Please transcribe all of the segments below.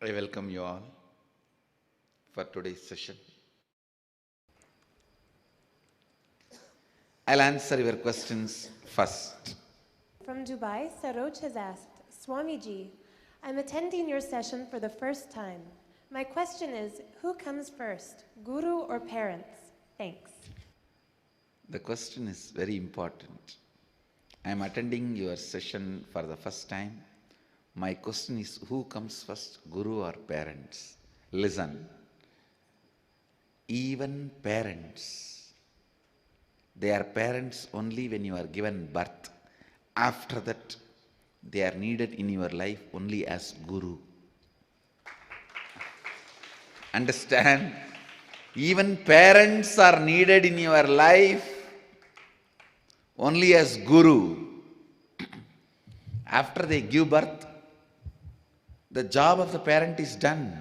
I welcome you all for today's session. I'll answer your questions first. From Dubai, Saroj has asked, Swamiji, I'm attending your session for the first time. My question is, who comes first, guru or parents? Thanks. The question is very important. I am attending your session for the first time. My question is, who comes first, guru or parents? Listen, even parents, they are parents only when you are given birth. After that, they are needed in your life only as guru. Understand? Even parents are needed in your life only as guru. After they give birth, the job of the parent is done.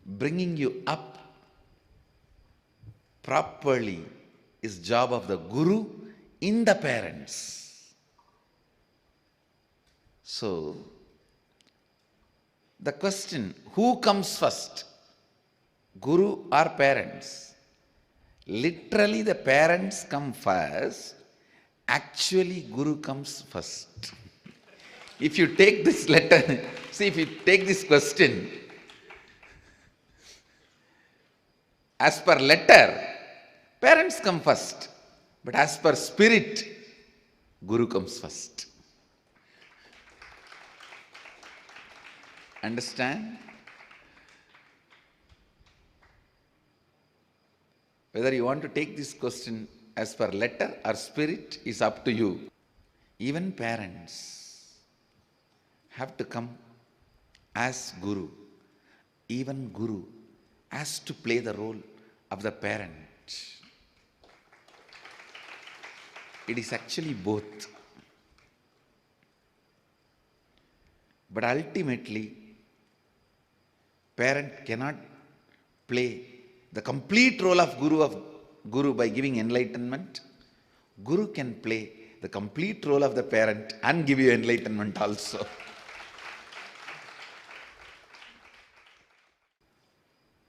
Bringing you up properly is job of the guru in the parents. So, the question, who comes first? Guru or parents? Literally the parents come first. Actually, guru comes first. If you take this letter, see, if you take this question, as per letter, parents come first. But as per spirit, guru comes first. Understand? Whether you want to take this question as per letter or spirit is up to you. Even parents have to come as guru. Even guru has to play the role of the parent. It is actually both. But ultimately, parent cannot play the complete role of guru by giving enlightenment. Guru can play the complete role of the parent and give you enlightenment also.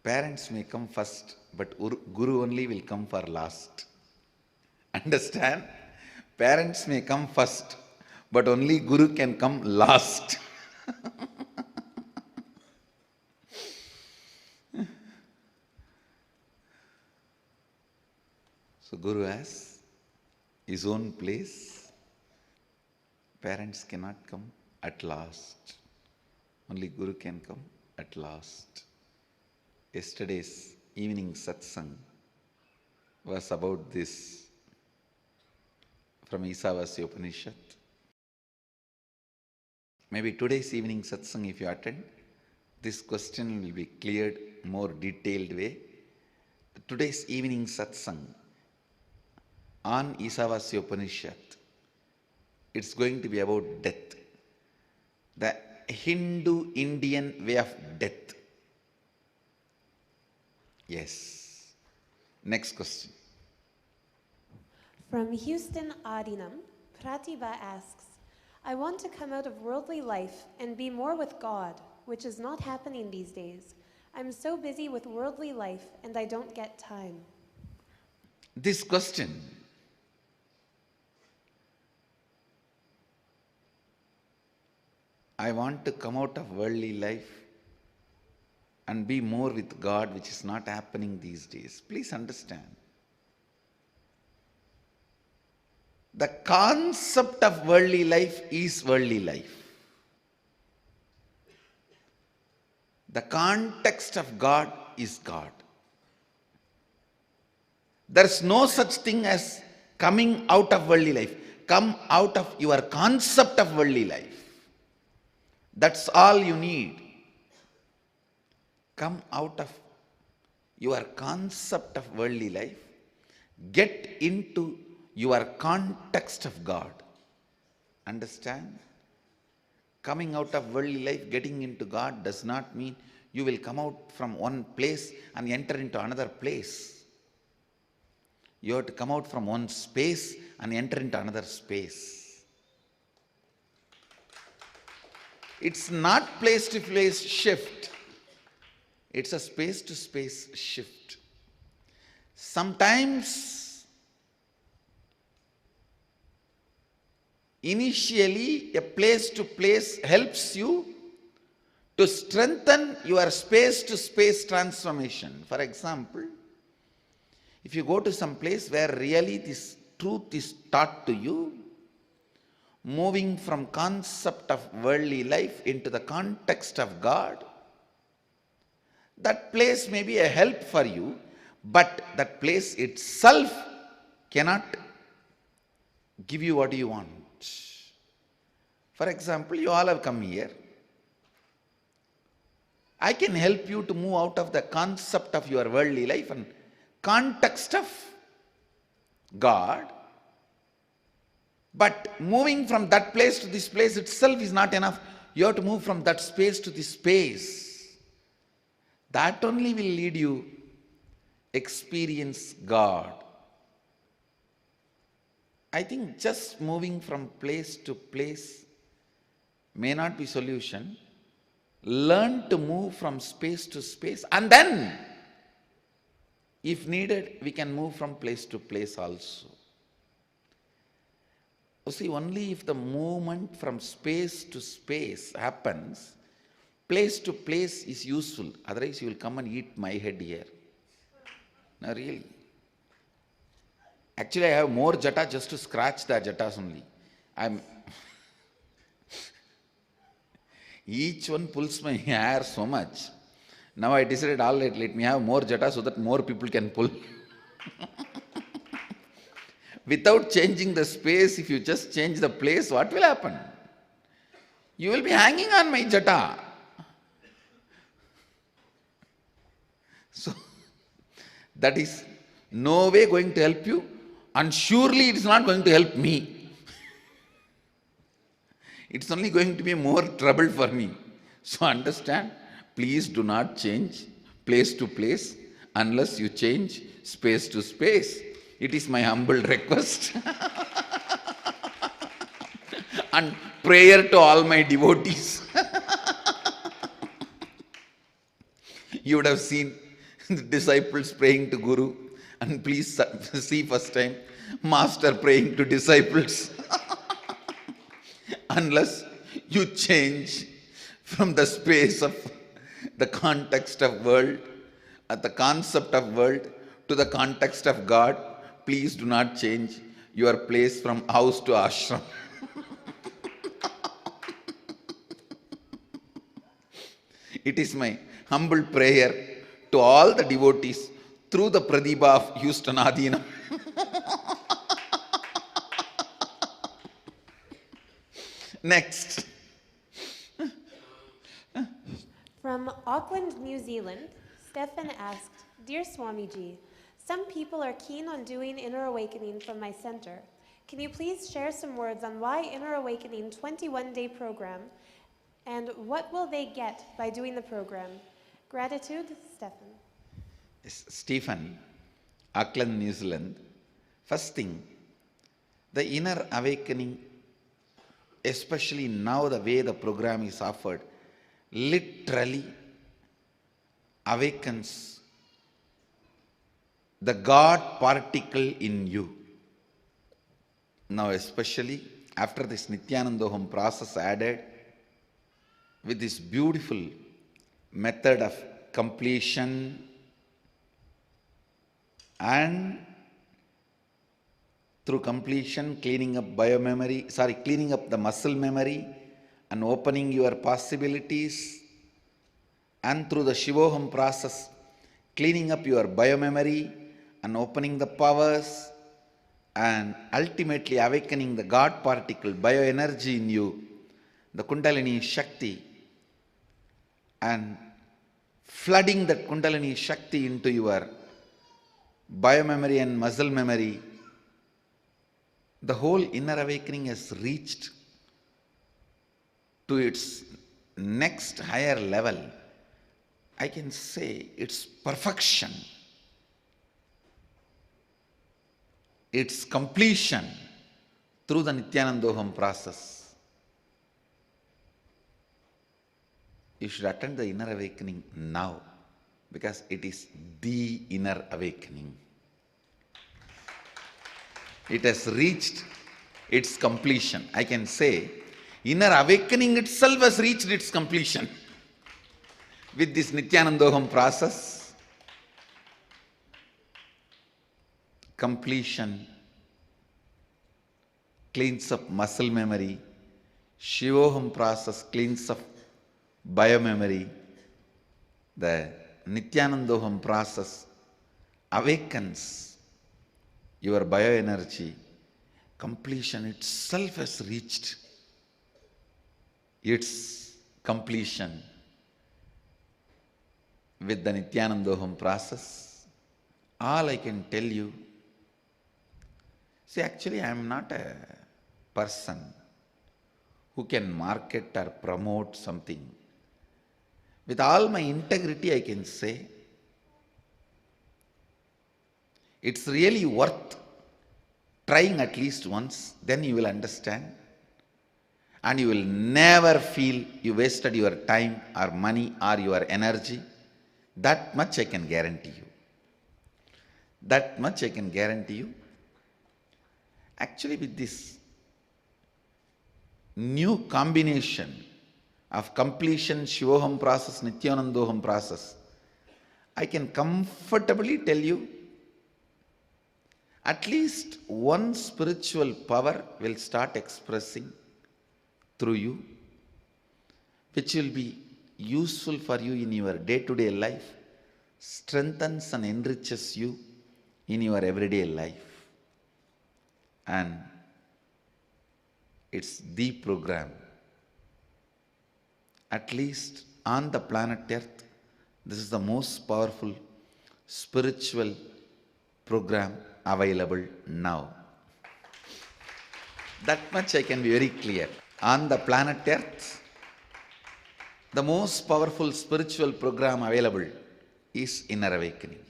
Parents may come first, but guru only will come for last. Understand? Parents may come first, but only guru can come last. So guru has his own place. Parents cannot come at last. Only guru can come at last. Yesterday's evening satsang was about this from Isavasya Upanishad. Maybe today's evening satsang, if you attend, this question will be cleared more detailed way. Today's evening satsang on Isavasya Upanishad, it's going to be about death. The Hindu-Indian way of death. Yes. Next question. From Houston, Adinam, Pratibha asks, I want to come out of worldly life and be more with God, which is not happening these days. I'm so busy with worldly life and I don't get time. This question I want to come out of worldly life and be more with God, which is not happening these days. Please understand. The concept of worldly life is worldly life. The context of God is God. There's no such thing as coming out of worldly life. Come out of your concept of worldly life. That's all you need. Come out of your concept of worldly life. Get into your context of God. Understand? Coming out of worldly life, getting into God does not mean you will come out from one place and enter into another place. You have to come out from one space and enter into another space. It's not place to place shift. It's a space to space shift. Sometimes, initially, a place to place helps you to strengthen your space to space transformation. For example, if you go to some place where really this truth is taught to you, moving from concept of worldly life into the context of God, that place may be a help for you, but that place itself cannot give you what you want. For example, you all have come here. I can help you to move out of the concept of your worldly life and context of God. But moving from that place to this place itself is not enough. You have to move from that space to this space. That only will lead you experience God. I think just moving from place to place may not be solution. Learn to move from space to space, and then, if needed, we can move from place to place also. You see, only if the movement from space to space happens, place to place is useful. Otherwise, you will come and eat my head here. No, really. Actually, I have more jata just to scratch the jatas only. Each one pulls my hair so much. Now I decided, all right, let me have more jata so that more people can pull. Without changing the space, if you just change the place, what will happen? You will be hanging on my jata. So, that is no way going to help you, and surely it is not going to help me. It's only going to be more trouble for me. So understand, please do not change place to place unless you change space to space. It is my humble request and prayer to all my devotees. You would have seen the disciples praying to Guru, and please see first time Master praying to disciples. Unless you change from the space of the context of world, the concept of world, to the context of God, please do not change your place from house to ashram. It is my humble prayer to all the devotees through the Pradibha of Houston Adinam. Next. From Auckland, New Zealand, Stefan asked, Dear Swamiji, some people are keen on doing Inner Awakening from my center. Can you please share some words on why Inner Awakening 21-day program, and what will they get by doing the program? Gratitude, Stefan. Stephen, Auckland, New Zealand. First thing, the Inner Awakening, especially now the way the program is offered, literally awakens the God particle in you. Now especially after this Nityanandoham process added, with this beautiful method of completion and through completion, cleaning up the muscle memory and opening your possibilities, and through the Shivoham process, cleaning up your biomemory and opening the powers, and ultimately awakening the God particle, bioenergy in you, the Kundalini Shakti, and flooding that Kundalini Shakti into your biomemory and muscle memory. The whole inner awakening has reached to its next higher level. I can say its perfection, its completion through the Nityanandoham process. You should attend the inner awakening now, because it is the inner awakening. It has reached its completion. I can say, inner awakening itself has reached its completion. With this Nityanandoham process, completion cleans up muscle memory, Shivoham process cleans up biomemory, the Nityanandoham process awakens your bioenergy. Completion itself has reached its completion with the Nityanandoham process. All I can tell you, see, actually I am not a person who can market or promote something. With all my integrity, I can say, it's really worth trying at least once, then you will understand. And you will never feel you wasted your time or money or your energy. That much I can guarantee you. That much I can guarantee you. Actually, with this new combination of completion, Shivoham process, Nityanandoham process, I can comfortably tell you at least one spiritual power will start expressing through you, which will be useful for you in your day-to-day life, strengthens and enriches you in your everyday life. And it's the program. At least on the planet Earth, this is the most powerful spiritual program available now. That much I can be very clear. On the planet Earth, the most powerful spiritual program available is Inner Awakening.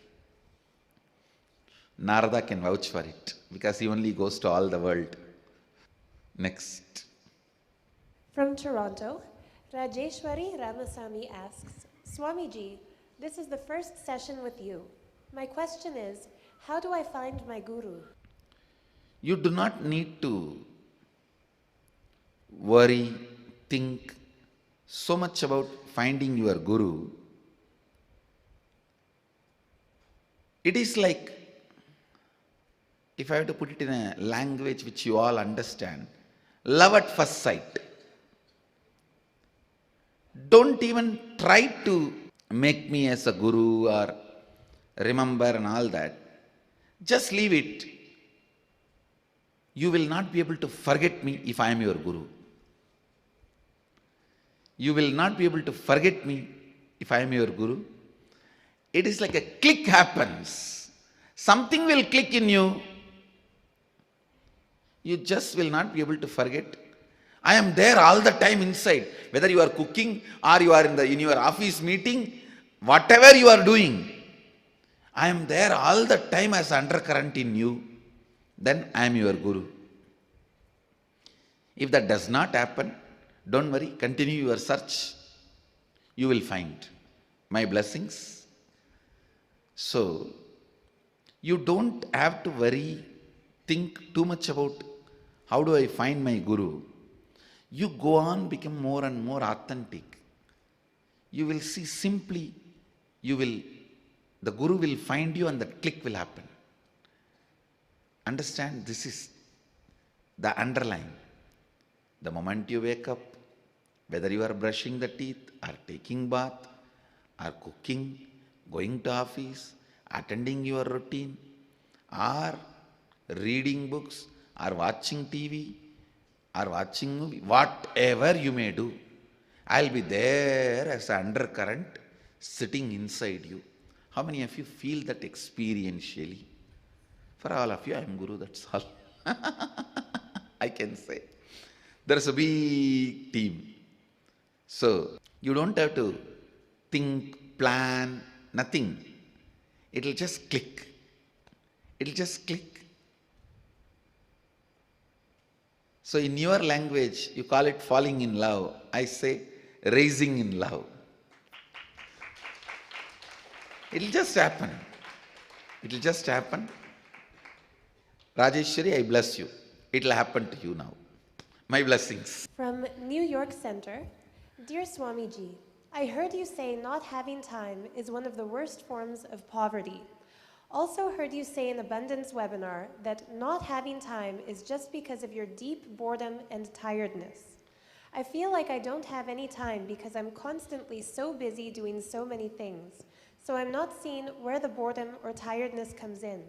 Narada can vouch for it because he only goes to all the world. Next. From Toronto, Rajeshwari Ramasamy asks, Swamiji, this is the first session with you. My question is, how do I find my guru? You do not need to worry, think so much about finding your guru. It is like, if I have to put it in a language which you all understand, love at first sight. Don't even try to make me as a guru or remember and all that. Just leave it. You will not be able to forget me if I am your guru. You will not be able to forget me if I am your guru. It is like a click happens. Something will click in you. You just will not be able to forget. I am there all the time inside. Whether you are cooking or you are in your office meeting, whatever you are doing, I am there all the time as undercurrent in you. Then I am your guru. If that does not happen, don't worry, continue your search. You will find my blessings. So, you don't have to worry, think too much about how do I find my guru. You go on, become more and more authentic. You will see simply, the guru will find you and that click will happen. Understand, this is the underline. The moment you wake up, whether you are brushing the teeth or taking bath or cooking, going to office, attending your routine or reading books or watching TV or watching movie, whatever you may do, I'll be there as an undercurrent sitting inside you. How many of you feel that experientially? For all of you, I am Guru, that's all. I can say. There's a big team. So, you don't have to think, plan, nothing. It'll just click. It'll just click. So, in your language, you call it falling in love. I say, raising in love. It'll just happen. It'll just happen. Rajeshwari, I bless you. It'll happen to you now. My blessings. From New York Center, Dear Swamiji, I heard you say not having time is one of the worst forms of poverty. Also heard you say in Abundance webinar that not having time is just because of your deep boredom and tiredness. I feel like I don't have any time because I'm constantly so busy doing so many things, so I'm not seeing where the boredom or tiredness comes in.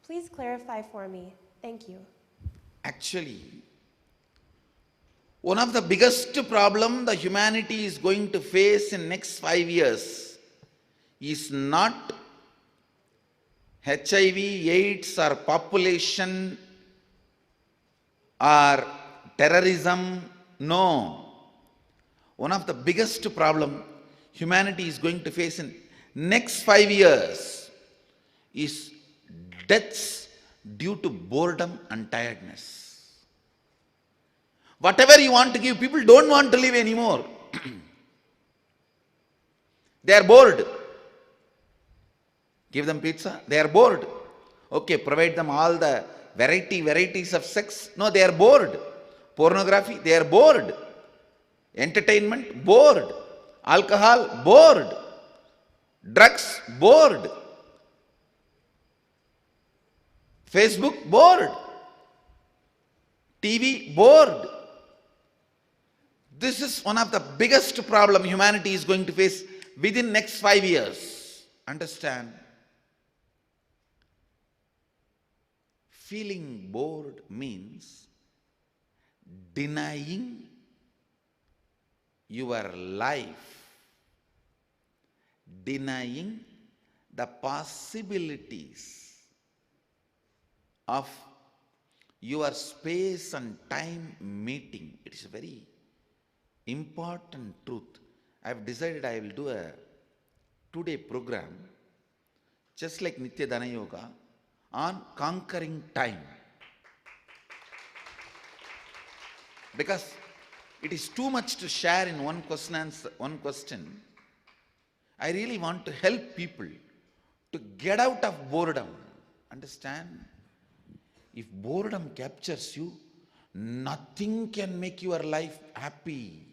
Please clarify for me. Thank you. Actually, one of the biggest problem the humanity is going to face in next 5 years is not HIV, AIDS or population or terrorism. No. One of the biggest problem humanity is going to face in next 5 years is deaths due to boredom and tiredness. Whatever you want to give, people don't want to live anymore. They are bored. Give them pizza, they are bored. Okay, provide them all the varieties of sex. No, they are bored. Pornography, they are bored. Entertainment, bored. Alcohol, bored. Drugs, bored. Facebook, bored. TV, bored. This is one of the biggest problem humanity is going to face within next 5 years. Understand? Feeling bored means denying your life, denying the possibilities of your space and time meeting. It is a very important truth. I have decided I will do a 2-day program, just like Nitya Dana Yoga, on conquering time. Because it is too much to share in one question. I really want to help people to get out of boredom. Understand? If boredom captures you, nothing can make your life happy.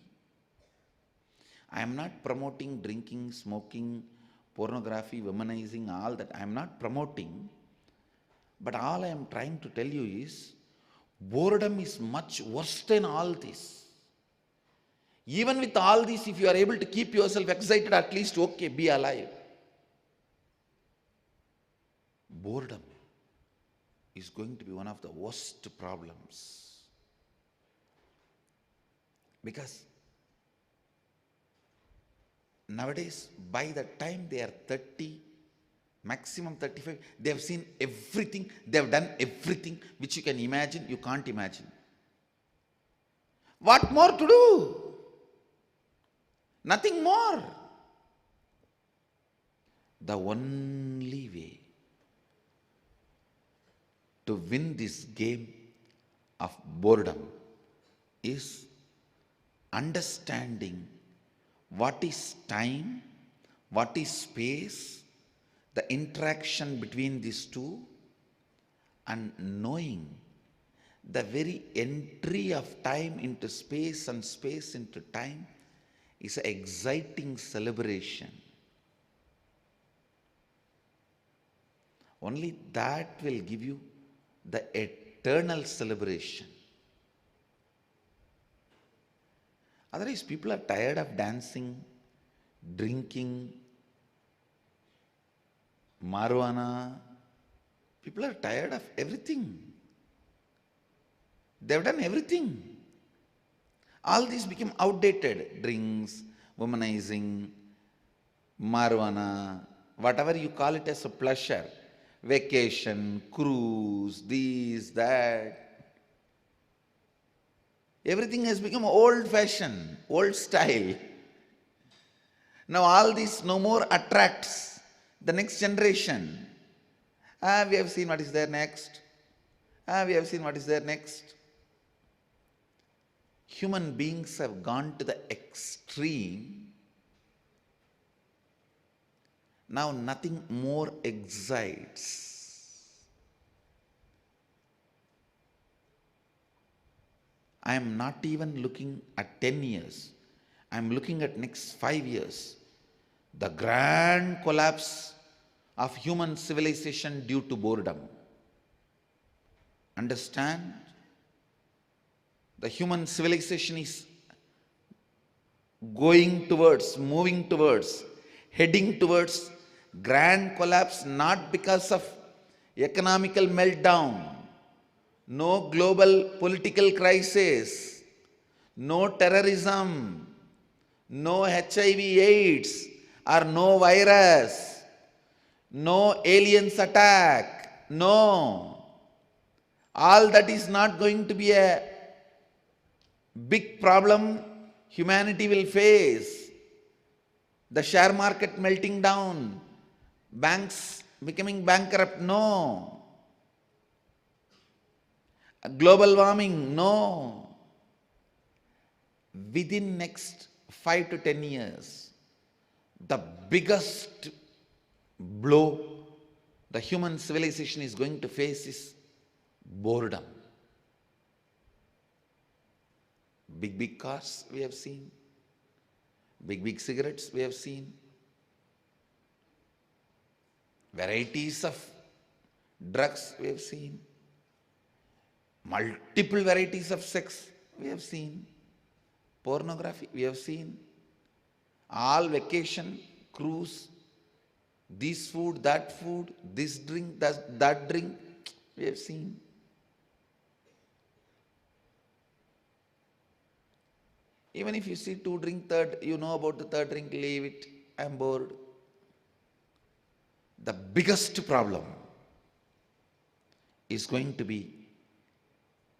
I am not promoting drinking, smoking, pornography, womanizing, all that. I am not promoting. But all I am trying to tell you is, boredom is much worse than all this. Even with all this, if you are able to keep yourself excited, at least okay, be alive. Boredom is going to be one of the worst problems. Because nowadays, by the time they are 30, maximum 35, they have seen everything, they have done everything which you can imagine, you can't imagine. What more to do? Nothing more. The only way to win this game of boredom is understanding what is time, what is space, the interaction between these two, and knowing the very entry of time into space and space into time is an exciting celebration. Only that will give you the eternal celebration. Otherwise, people are tired of dancing, drinking, marijuana. People are tired of everything. They have done everything. All these became outdated. Drinks, womanizing, marijuana, whatever you call it as a pleasure. Vacation, cruise, this, that. Everything has become old fashioned, old style. Now all this no more attracts the next generation. We have seen what is there next. We have seen what is there next. Human beings have gone to the extreme. Now nothing more excites. I am not even looking at 10 years. I am looking at next 5 years. The grand collapse of human civilization due to boredom. Understand? The human civilization is going towards, moving towards, heading towards grand collapse, not because of economical meltdown, no global political crisis, no terrorism, no HIV/AIDS, or no virus, no aliens attack. No. All that is not going to be a big problem humanity will face. The share market melting down, banks becoming bankrupt. No. Global warming. No. Within next 5 to 10 years, the biggest blow the human civilization is going to face is boredom. Big cars we have seen, big cigarettes we have seen, varieties of drugs we have seen, multiple varieties of sex we have seen, pornography we have seen, all vacation, cruise, this food, this drink, that drink, we have seen. Even if you see two drink, third, you know about the third drink, leave it, I am bored. The biggest problem is going to be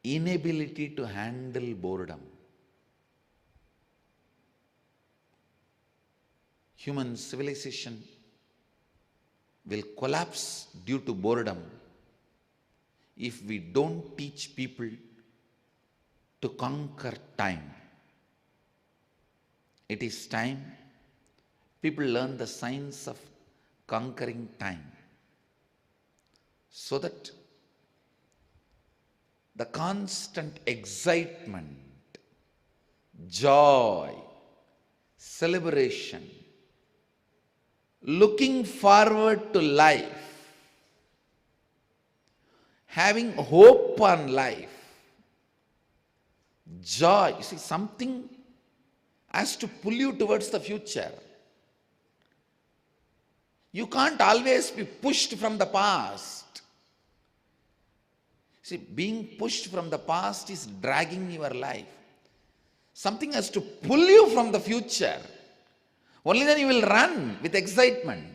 inability to handle boredom. Human civilization will collapse due to boredom if we don't teach people to conquer time. It is time people learn the science of conquering time, so that the constant excitement, joy, celebration, looking forward to life, having hope on life, joy. You see, something has to pull you towards the future. You can't always be pushed from the past. See, being pushed from the past is dragging your life. Something has to pull you from the future. Only then you will run with excitement.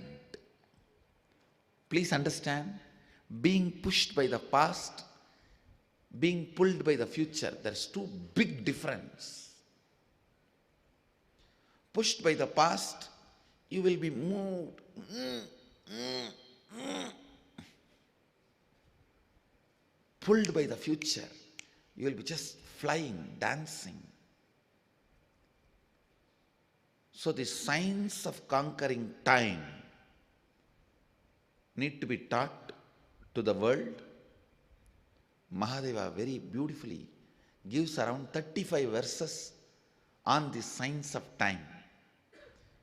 Please understand, being pushed by the past, being pulled by the future, there's two big difference. Pushed by the past, you will be moved. Pulled by the future, you will be just flying, dancing. So the science of conquering time need to be taught to the world. Mahadeva very beautifully gives around 35 verses on the science of time.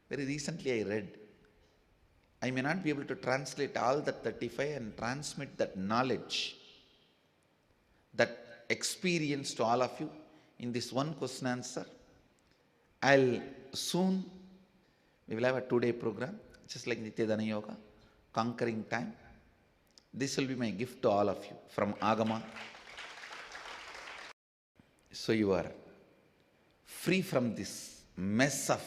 Very recently I read. I may not be able to translate all that 35 and transmit that knowledge, that experience to all of you in this one question answer. I'll soon, we will have a 2-day program, just like Nityadana Yoga, conquering time. This will be my gift to all of you from Agama. So you are free from this mess of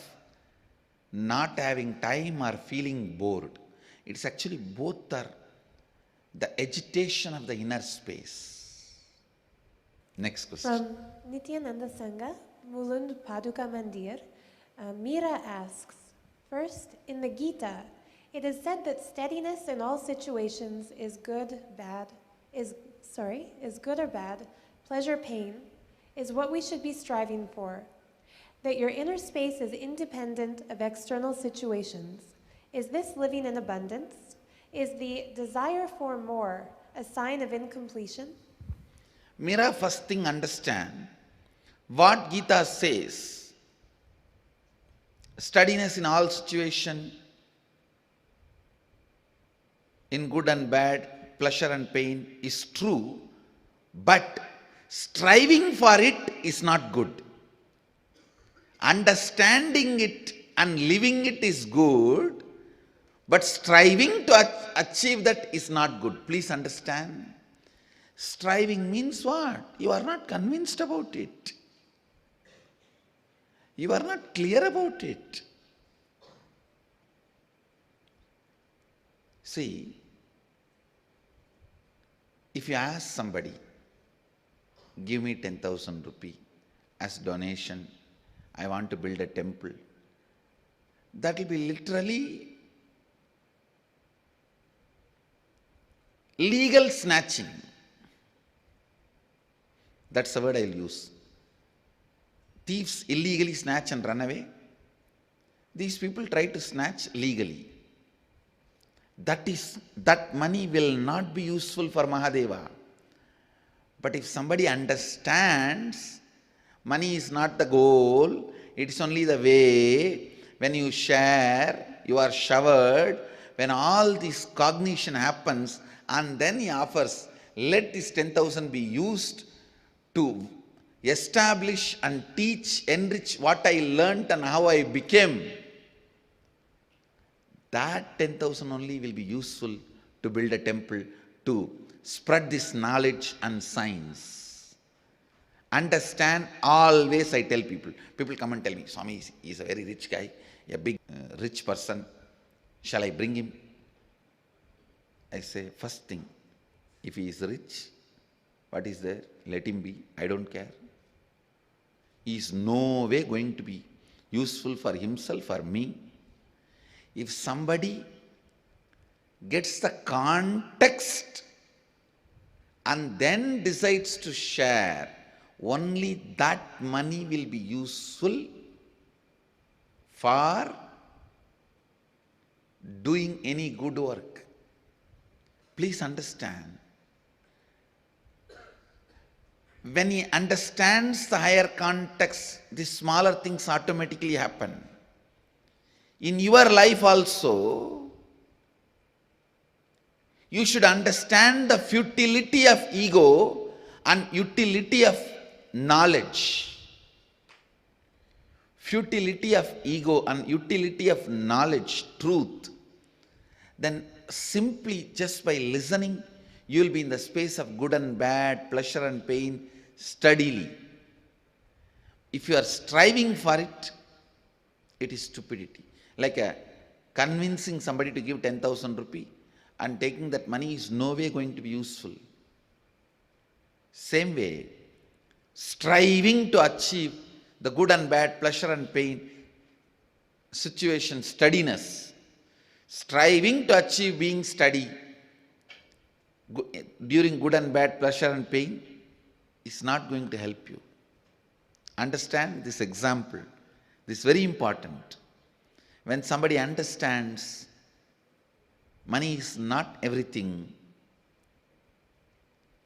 not having time or feeling bored. It's actually both are the agitation of the inner space. Next question. From Nityananda Sangha, Mulund Paduka Mandir, Meera asks, first, in the Gita, it is said that steadiness in all situations is good or bad, pleasure, pain, is what we should be striving for. That your inner space is independent of external situations, Is this living in abundance? Is the desire for more a sign of incompletion? Mira, first thing understand what Gita says. Steadiness in all situation, in good and bad, pleasure and pain is true, but striving for it is not good. Understanding it and living it is good, but striving to achieve that is not good. Please understand. Striving means what? You are not convinced about it. You are not clear about it. See, if you ask somebody, give me 10,000 rupee as donation, I want to build a temple, that will be literally legal snatching. That's the word I will use. Thieves illegally snatch and run away. These people try to snatch legally. That money will not be useful for Mahadeva. But if somebody understands, money is not the goal, it is only the way. When you share, you are showered. When all this cognition happens, and then he offers, let this 10,000 be used to establish and teach, enrich what I learnt and how I became. That 10,000 only will be useful to build a temple, to spread this knowledge and science. Understand, always I tell people come and tell me, Swami is a very rich guy, a big rich person, shall I bring him? I say, first thing, if he is rich, what is there? Let him be, I don't care. He is no way going to be useful for himself or me. If somebody gets the context and then decides to share, only that money will be useful for doing any good work. Please understand. When he understands the higher context, the smaller things automatically happen. In your life also, you should understand the futility of ego and utility of knowledge. Futility of ego and utility of knowledge, truth. Then simply just by listening, you will be in the space of good and bad, pleasure and pain, steadily. If you are striving for it, it is stupidity. Like convincing somebody to give 10,000 rupee and taking that money is no way going to be useful. Same way, striving to achieve the good and bad, pleasure and pain, situation, steadiness, striving to achieve being steady during good and bad, pleasure and pain is not going to help you. Understand this example. This is very important. When somebody understands money is not everything,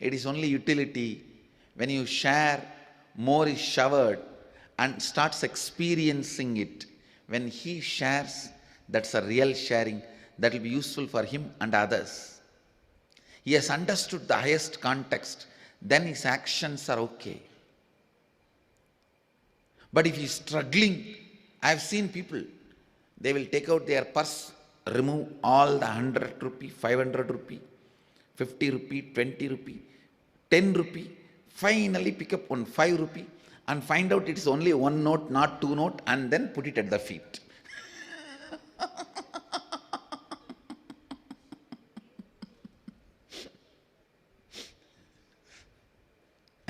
it is only utility. When you share, more is showered and starts experiencing it. When he shares, that's a real sharing that will be useful for him and others. He has understood the highest context, then his actions are okay. But if he is struggling, I have seen people, they will take out their purse, remove all the 100 rupee, 500 rupee, 50 rupee, 20 rupee, 10 rupee, finally pick up one 5 rupee and find out it is only one note, not two note, and then put it at the feet.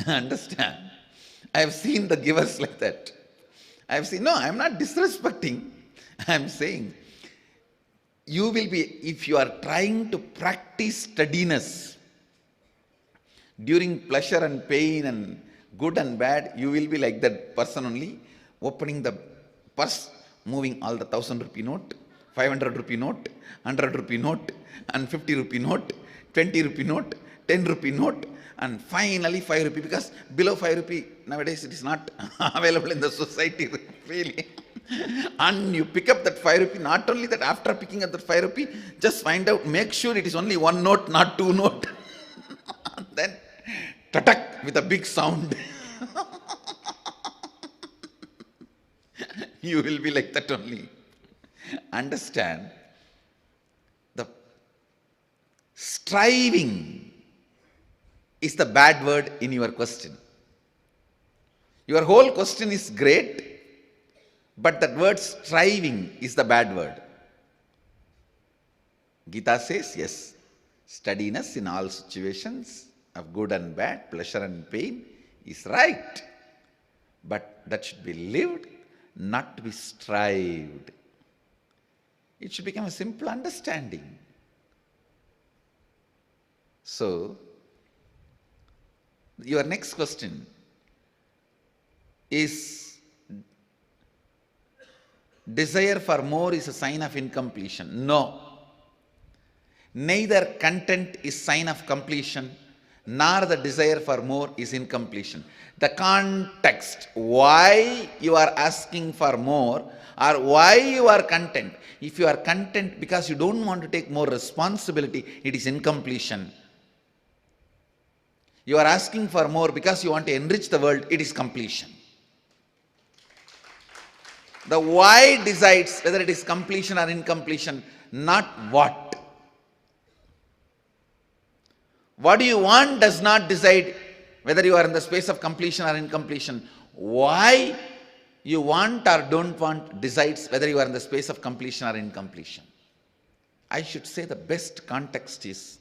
Understand? I have seen the givers like that. I have seen, no, I am not disrespecting. I am saying, you will be, if you are trying to practice steadiness during pleasure and pain and good and bad, you will be like that person only, opening the purse, moving all the 1,000 rupee note, 500 rupee note, 100 rupee note, and 50 rupee note, 20 rupee note, 10 rupee note, and finally 5 rupee, because below 5 rupee nowadays it is not available in the society really. And you pick up that 5 rupee, not only that, after picking up that 5 rupee, just find out, make sure it is only one note, not two note. And then tatak with a big sound. You will be like that only. Understand, the striving is the bad word in your question. Your whole question is great, but that word striving is the bad word. Gita says, yes, steadiness in all situations of good and bad, pleasure and pain is right. But that should be lived, not to be strived. It should become a simple understanding. So, your next question is, desire for more is a sign of incompletion. No. Neither content is sign of completion, nor the desire for more is incompletion. The context, why you are asking for more, or why you are content. If you are content because you don't want to take more responsibility, it is incompletion. You are asking for more because you want to enrich the world, it is completion. The why decides whether it is completion or incompletion, not what. What do you want does not decide whether you are in the space of completion or incompletion. Why you want or don't want decides whether you are in the space of completion or incompletion. I should say the best context is,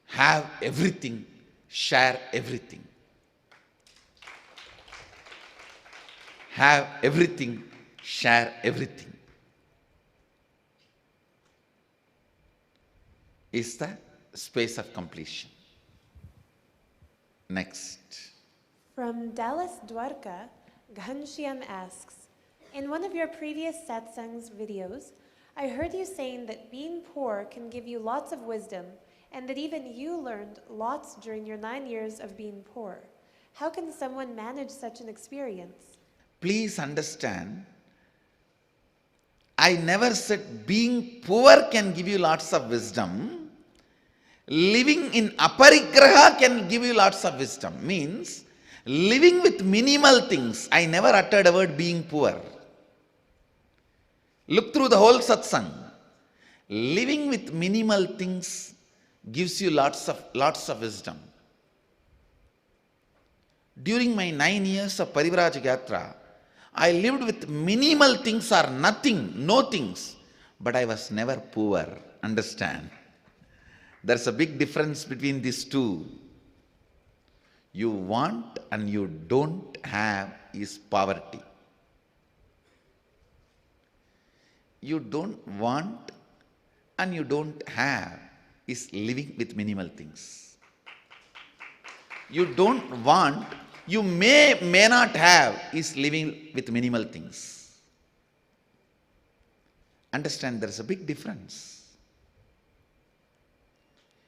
have everything, share everything. Have everything, share everything. Is the space of completion. Next. From Dallas Dwarka, Ghanshyam asks, in one of your previous satsangs videos, I heard you saying that being poor can give you lots of wisdom, and that even you learned lots during your 9 years of being poor. How can someone manage such an experience? Please understand, I never said being poor can give you lots of wisdom. Living in aparigraha can give you lots of wisdom. Means, living with minimal things. I never uttered a word being poor. Look through the whole satsang. Living with minimal things gives you lots of wisdom. During my 9 years of Parivraj Yatra, I lived with minimal things or nothing, no things. But I was never poor. Understand? There's a big difference between these two. You want and you don't have is poverty. You don't want and you don't have is living with minimal things. You don't want, you may not have is living with minimal things. Understand, there is a big difference.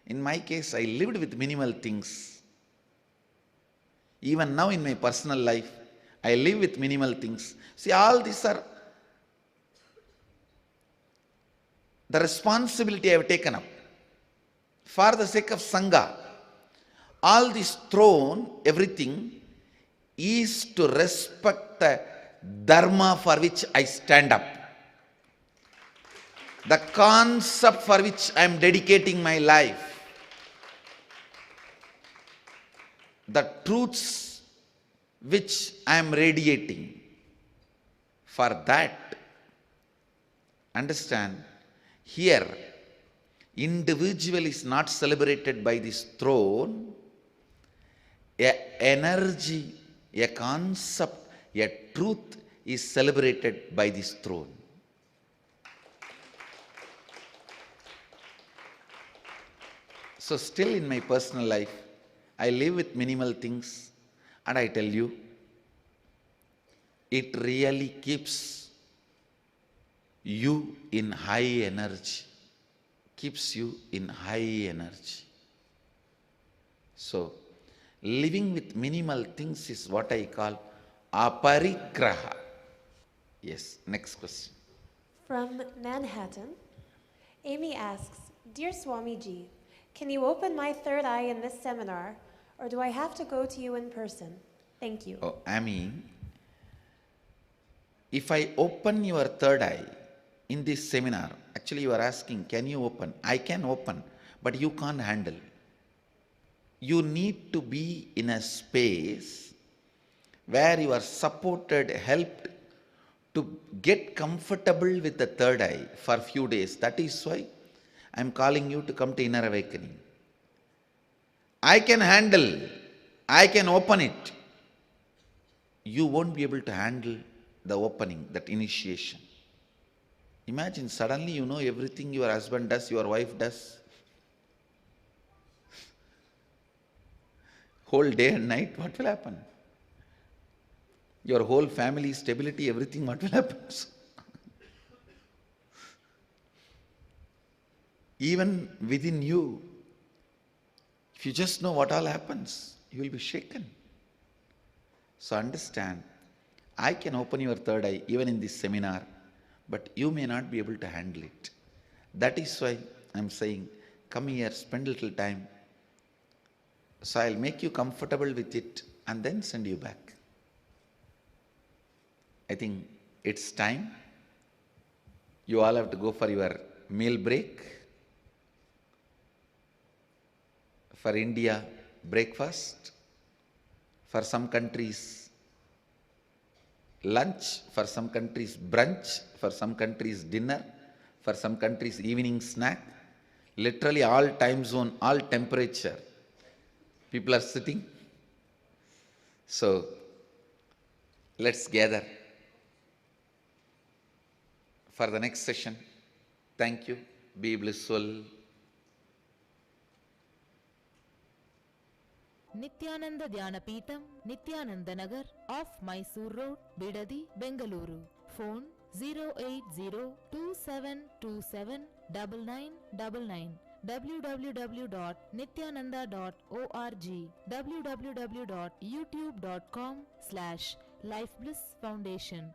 In my case, I lived with minimal things. Even now in my personal life, I live with minimal things. See, all these are the responsibility I have taken up. For the sake of Sangha, all this thrown, everything, is to respect the dharma for which I stand up. The concept for which I am dedicating my life. The truths which I am radiating. For that, understand, here, individual is not celebrated by this throne. A energy, a concept, a truth is celebrated by this throne. So still in my personal life, I live with minimal things, and I tell you, it really keeps you in high energy, keeps you in high energy. So, living with minimal things is what I call aparigraha. Yes, next question. From Manhattan, Amy asks, Dear Swamiji, can you open my third eye in this seminar, or do I have to go to you in person? Thank you. Oh, Amy, if I open your third eye in this seminar, actually you are asking, can you open? I can open, but you can't handle. You need to be in a space where you are supported, helped to get comfortable with the third eye for a few days. That is why I am calling you to come to Inner Awakening. I can handle, I can open it. You won't be able to handle the opening, that initiation. Imagine suddenly you know everything your husband does, your wife does. Whole day and night, what will happen? Your whole family stability, everything, what will happen? Even within you, if you just know what all happens, you will be shaken. So understand, I can open your third eye even in this seminar, but you may not be able to handle it. That is why I'm saying, come here, spend a little time. So I'll make you comfortable with it and then send you back. I think it's time. You all have to go for your meal break. For India, breakfast. For some countries, lunch. For some countries, brunch. For some countries, dinner. For some countries, evening snack. Literally all time zone, all temperature. People are sitting. So, let's gather for the next session. Thank you. Be blissful. Nityananda Dhyanapitham, Nityananda Nagar, off Mysore Road, Bidadi, Bengaluru. Phone 08027279999. www.nityananda.org. www.youtube.com/Life Bliss Foundation.